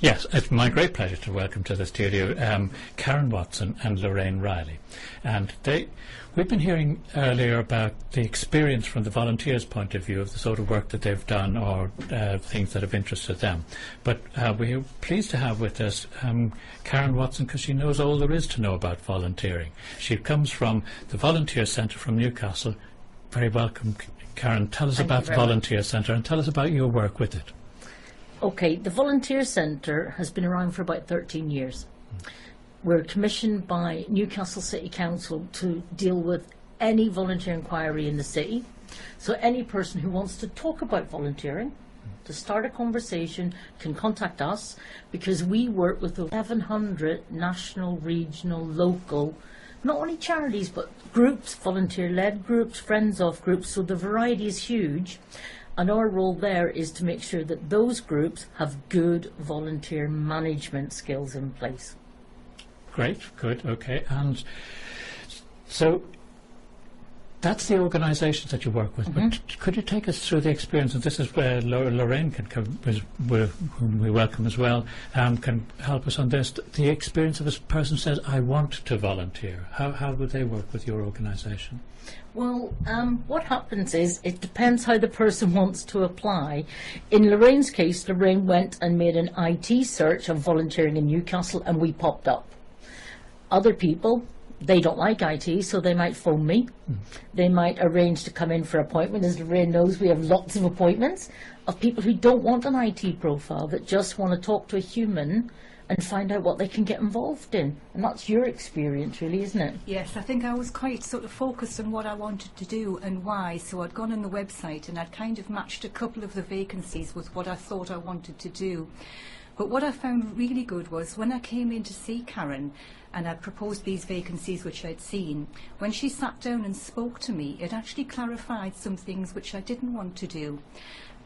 Yes, it's my great pleasure to welcome to the studio Karen Watson and Lorraine Riley. And we've been hearing earlier about the experience from the volunteers' point of view of the sort of work that they've done or things that have interested them. But we're pleased to have with us Karen Watson, because she knows all there is to know about volunteering. She comes from the Volunteer Centre from Newcastle. Very welcome, Karen. Tell us about the Volunteer Centre and tell us about your work with it. Okay, the Volunteer Centre has been around for about 13 years. We're commissioned by Newcastle City Council to deal with any volunteer inquiry in the city. So any person who wants to talk about volunteering, to start a conversation, can contact us, because we work with 1,100 national, regional, local, not only charities but groups, volunteer-led groups, friends of groups, so the variety is huge. And our role there is to make sure that those groups have good volunteer management skills in place. Great, good, okay. And so that's the organisations that you work with. But could you take us through the experience? And this is where Lorraine can come, whom we welcome as well, can help us on this. The experience of a person says, I want to volunteer. How would they work with your organisation? Well, what happens is it depends how the person wants to apply. In Lorraine's case, Lorraine went and made an IT search of volunteering in Newcastle and we popped up. Other people, they don't like IT, so they might phone me. They might arrange to come in for an appointment. As Lorraine knows, we have lots of appointments of people who don't want an IT profile, that just want to talk to a human and find out what they can get involved in. And that's your experience, really, isn't it? Yes, I think I was quite sort of focused on what I wanted to do and why, so I'd gone on the website and I'd kind of matched a couple of the vacancies with what I thought I wanted to do. But what I found really good was when I came in to see Karen and I proposed these vacancies which I'd seen, when she sat down and spoke to me, it actually clarified some things which I didn't want to do.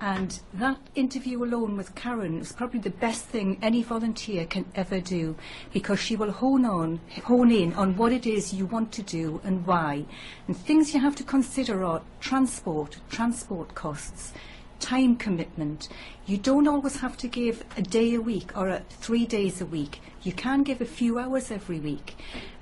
And that interview alone with Karen was probably the best thing any volunteer can ever do, because she will hone in on what it is you want to do and why. And things you have to consider are transport costs, time commitment. You don't always have to give a day a week or 3 days a week. You can give a few hours every week.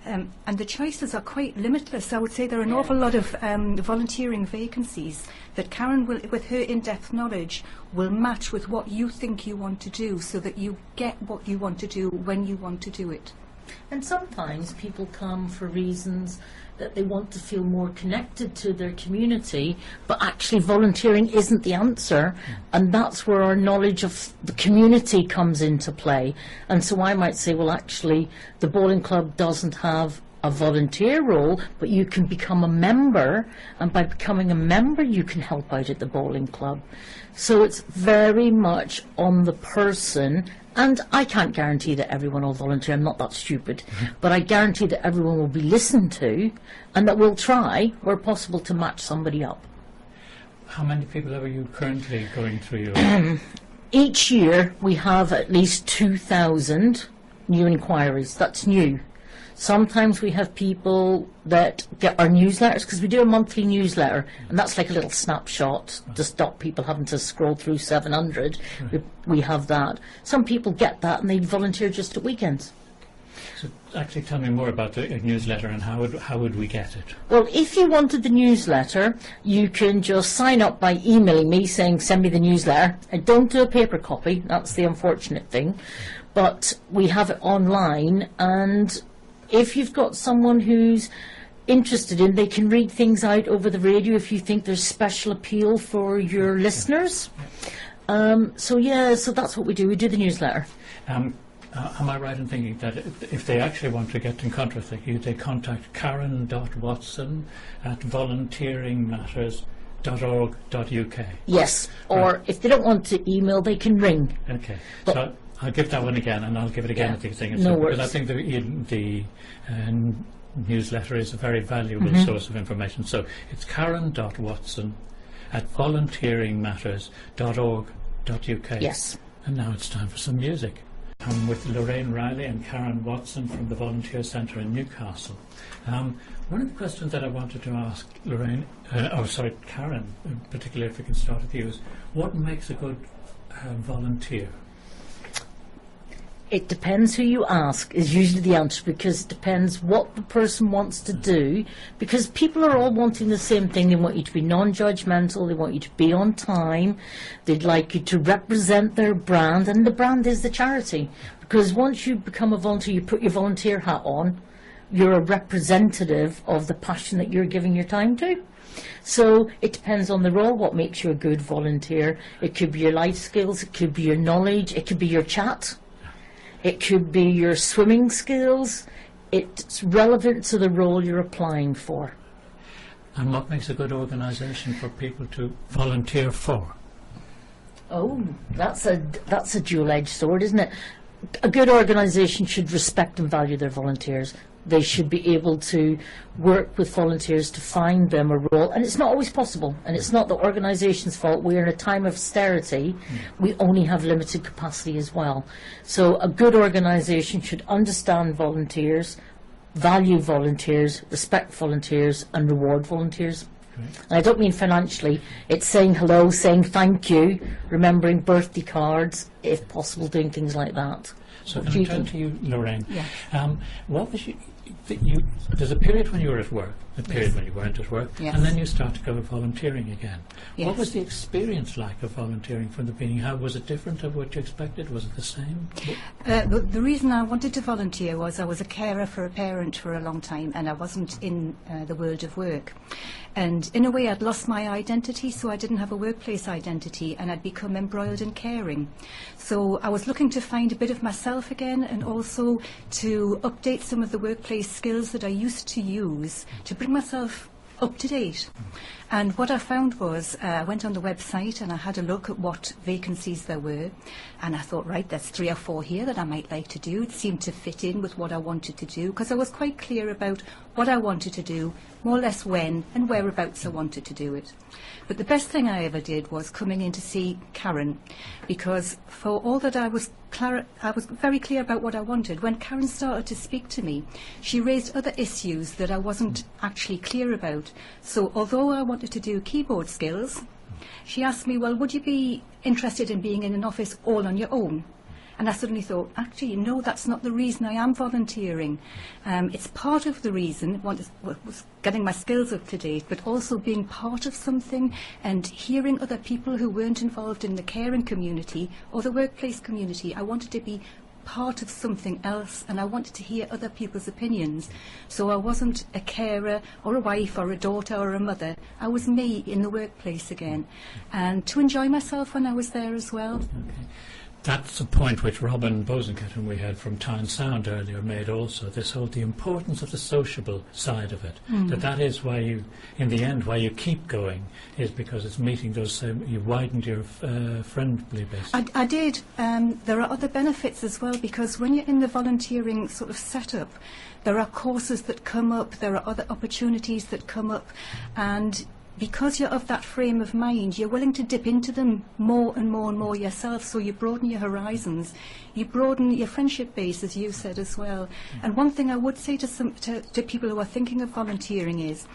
And the choices are quite limitless. I would say there are an awful lot of volunteering vacancies that Karen, will, with her in-depth knowledge, will match with what you think you want to do, so that you get what you want to do when you want to do it. And sometimes people come for reasons that they want to feel more connected to their community, but actually volunteering isn't the answer, and that's where our knowledge of the community comes into play. And so I might say, well, actually the bowling club doesn't have a volunteer role, but you can become a member, and by becoming a member you can help out at the bowling club. So it's very much on the person. And I can't guarantee that everyone will volunteer, I'm not that stupid, but I guarantee that everyone will be listened to and that we'll try, where possible, to match somebody up. How many people are you currently going through your... Each year we have at least 2,000 new inquiries. That's new. Sometimes we have people that get our newsletters, because we do a monthly newsletter, and that's like a little snapshot to stop people having to scroll through 700. We have that. Some people get that and they volunteer just at weekends. So actually tell me more about the newsletter and how would we get it? Well, if you wanted the newsletter, you can just sign up by emailing me saying send me the newsletter. I don't do a paper copy, that's the unfortunate thing, but we have it online, and if you've got someone who's interested in, they can read things out over the radio if you think there's special appeal for your listeners. So that's what we do. We do the newsletter. Am I right in thinking that if they actually want to get in contact with you, they contact karen.watson@volunteeringmatters.org.uk? Yes, or if they don't want to email, they can ring. Okay, so I'll give that one again, and I'll give it again at the thing. No worries. Because I think the newsletter is a very valuable source of information. So it's karen.watson@volunteeringmatters.org.uk. Yes. And now it's time for some music. I'm with Lorraine Riley and Karen Watson from the Volunteer Centre in Newcastle. One of the questions that I wanted to ask Karen, particularly if we can start with you, is what makes a good volunteer? It depends who you ask is usually the answer, because it depends what the person wants to do, because people are all wanting the same thing. They want you to be non-judgmental, they want you to be on time, they'd like you to represent their brand, and the brand is the charity. Because once you become a volunteer, you put your volunteer hat on, you're a representative of the passion that you're giving your time to. So it depends on the role, what makes you a good volunteer. It could be your life skills, it could be your knowledge, it could be your chat. It could be your swimming skills. It's relevant to the role you're applying for. And what makes a good organisation for people to volunteer for? Oh, that's a dual-edged sword, isn't it? A good organisation should respect and value their volunteers. They should be able to work with volunteers to find them a role, and it's not always possible, and it's not the organisation's fault. We're in a time of austerity. We only have limited capacity as well. So a good organisation should understand volunteers, value volunteers, respect volunteers, and reward volunteers. And I don't mean financially. It's saying hello, saying thank you, remembering birthday cards, if possible, doing things like that. So can I turn to you, Lorraine? Yeah. What was there's a period when you were at work, a period when you weren't at work, Yes. and then you start to go volunteering again. Yes. What was the experience like of volunteering from the beginning? How was it different of what you expected? Was it the same? The reason I wanted to volunteer was I was a carer for a parent for a long time, and I wasn't in the world of work. And in a way I'd lost my identity, so I didn't have a workplace identity, and I'd become embroiled in caring. So I was looking to find a bit of myself again, and also to update some of the workplace skills that I used to use to bring myself up to date. And what I found was, I went on the website and I had a look at what vacancies there were, and I thought, right, there's 3 or 4 here that I might like to do. It seemed to fit in with what I wanted to do, because I was quite clear about what I wanted to do, more or less when and whereabouts I wanted to do it. But the best thing I ever did was coming in to see Karen, because for all that I was very clear about what I wanted. When Karen started to speak to me, she raised other issues that I wasn't actually clear about. So although I wanted to do keyboard skills, she asked me, well, would you be interested in being in an office all on your own? And I suddenly thought, actually, no, that's not the reason I am volunteering. It's part of the reason, was getting my skills up to date, but also being part of something and hearing other people who weren't involved in the caring community or the workplace community. I wanted to be part of something else, and I wanted to hear other people's opinions. So I wasn't a carer or a wife or a daughter or a mother. I was me in the workplace again, and to enjoy myself when I was there as well. Okay. That's a point which Robin Bosanquet, whom we heard from Town Sound earlier, made also, this whole, the importance of the sociable side of it. That is why you, in the end, why you keep going, is because it's meeting those same, you widened your friendly base. I did. There are other benefits as well, because when you're in the volunteering sort of setup, there are courses that come up, there are other opportunities that come up, and because you're of that frame of mind, you're willing to dip into them more and more and more yourself, so you broaden your horizons, you broaden your friendship base, as you said as well. And one thing I would say to people who are thinking of volunteering is,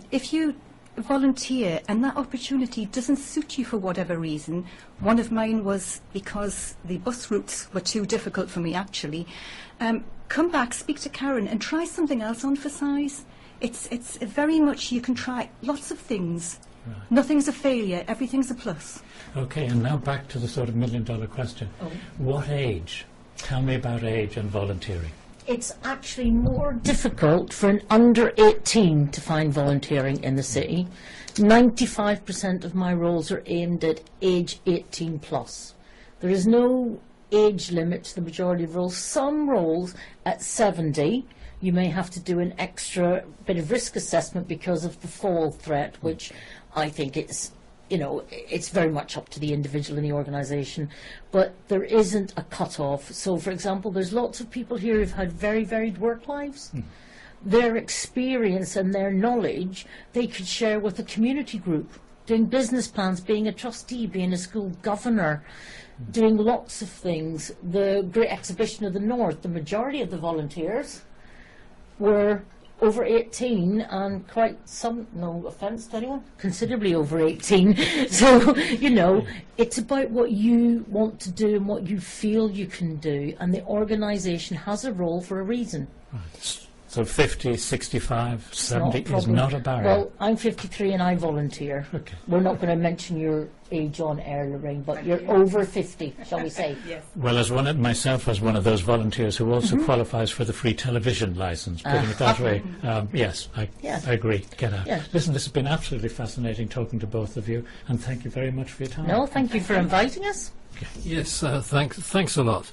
if you volunteer and that opportunity doesn't suit you for whatever reason, one of mine was because the bus routes were too difficult for me actually, come back, speak to Karen and try something else on for size. It's very much, you can try lots of things. Right. Nothing's a failure, everything's a plus. Okay, and now back to the sort of million-dollar question. What age? Tell me about age and volunteering. It's actually more difficult for an under 18 to find volunteering in the city. 95% of my roles are aimed at age 18 plus. There is no age limit to the majority of roles. Some roles at 70, you may have to do an extra bit of risk assessment because of the fall threat, which I think it's, you know, it's very much up to the individual in the organisation, but there isn't a cut-off. So, for example, there's lots of people here who've had very varied work lives. Their experience and their knowledge they could share with a community group, doing business plans, being a trustee, being a school governor, doing lots of things. The Great Exhibition of the North, the majority of the volunteers were over 18 and quite some, no offence to anyone, considerably over 18. So, you know, it's about what you want to do and what you feel you can do, and the organisation has a role for a reason. So 50, 65, It's not a 70 is problem. not a barrier. Well, I'm 53 and I volunteer. Okay. We're not going to mention your age on air, Lorraine, but you're over 50, shall we say? Yes. Well, myself as one of those volunteers who also qualifies for the free television licence, putting it that way, yes, I agree. Get out. Yeah. Listen, this has been absolutely fascinating talking to both of you, and thank you very much for your time. No, thank you for inviting us. Yes, thanks a lot.